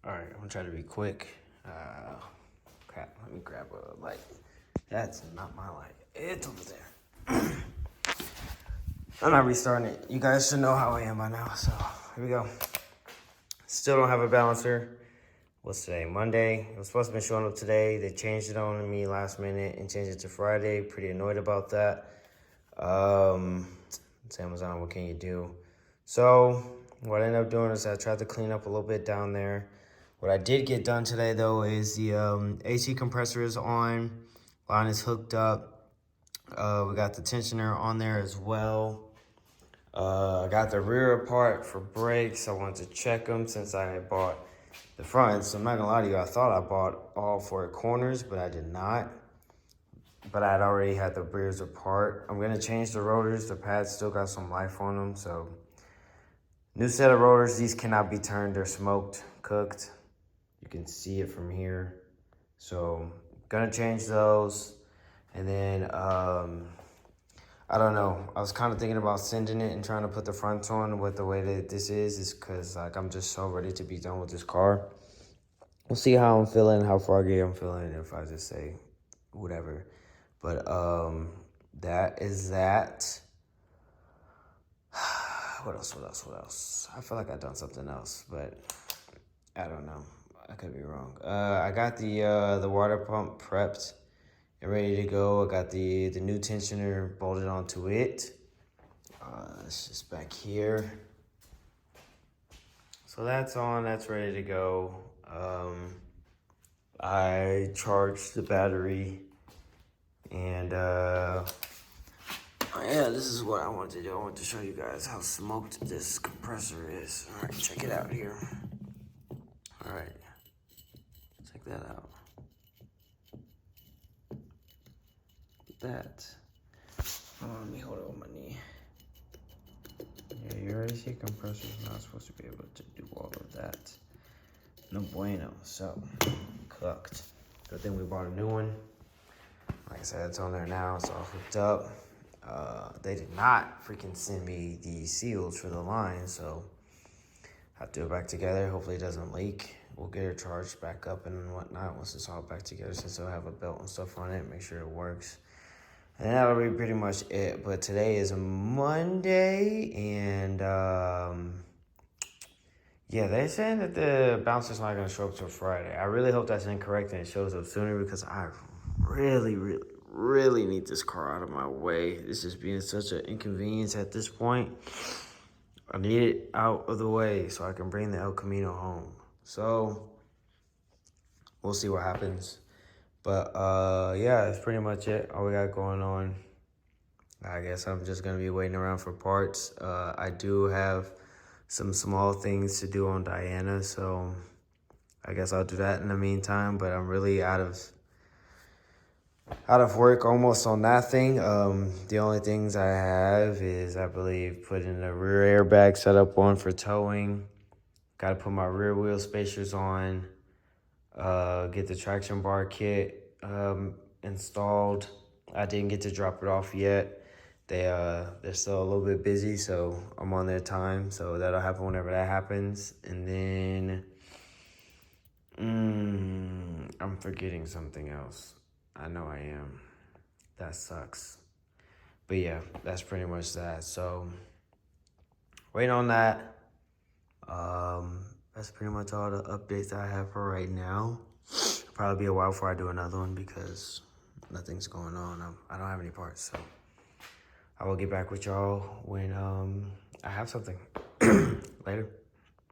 All right, I'm gonna try to be quick. Crap, let me grab a light. That's not my light. It's over there. I'm not restarting it. You guys should know how I am by now, so here we go. Still don't have a balancer. What's today? Monday. It was supposed to be showing up today. They changed it on me last minute and changed it to Friday. Pretty annoyed about that. It's Amazon, what can you do? So what I ended up doing is I tried to clean up a little bit down there. What I did get done today though is the AC compressor is on, line is hooked up. We got the tensioner on there as well. I got the rear apart for brakes. I wanted to check them since I had bought the front. So I'm not gonna lie to you, I thought I bought all four corners, but I did not. But I had already had the rears apart. I'm gonna change the rotors. The pads still got some life on them, so new set of rotors. These cannot be turned. They're smoked, cooked. You can see it from here. So gonna change those. And then I don't know. I was kind of thinking about sending it and trying to put the front on with the way that this is because like I'm just so ready to be done with this car. We'll see how I'm feeling, how foggy I'm feeling, if I just say whatever. But that is that. What else? I feel like I've done something else, but I don't know. I could be wrong. I got the water pump prepped and ready to go. I got the new tensioner bolted onto it. It's just back here. So that's on, that's ready to go. I charged the battery and yeah, this is what I wanted to do. I wanted to show you guys how smoked this compressor is. All right, check it out here. All right, check that out. That. Let me hold it on my knee. Yeah, your AC compressor is not supposed to be able to do all of that. No bueno. So, cooked. Good thing we bought a new one. Like I said, it's on there now. It's all hooked up. They did not freaking send me the seals for the line, so I have to do it back together. Hopefully it doesn't leak. We'll get it charged back up and whatnot once it's all back together, since it'll have a belt and stuff on it. Make sure it works. And that'll be pretty much it. But today is Monday, and yeah, they're saying that the bouncer's not going to show up till Friday. I really hope that's incorrect and it shows up sooner because I really need this car out of my way. This is being such an inconvenience at this point. I need it out of the way so I can bring the El Camino home. So we'll see what happens. But yeah, that's pretty much it. All we got going on. I guess I'm just going to be waiting around for parts. I do have some small things to do on Diana, so I guess I'll do that in the meantime. But I'm really out of work almost on that thing. The only things I have is, I believe, putting a rear airbag setup on for towing. Got to put my rear wheel spacers on. Get the traction bar kit installed. I didn't get to drop it off yet. They're still a little bit busy, so I'm on their time. So that'll happen whenever that happens. And then I'm forgetting something else. I know I am. That sucks. But yeah, that's pretty much that. So waiting on that. That's pretty much all the updates I have for right now. It'll probably be a while before I do another one because nothing's going on. I don't have any parts, so I will get back with y'all when I have something. Later.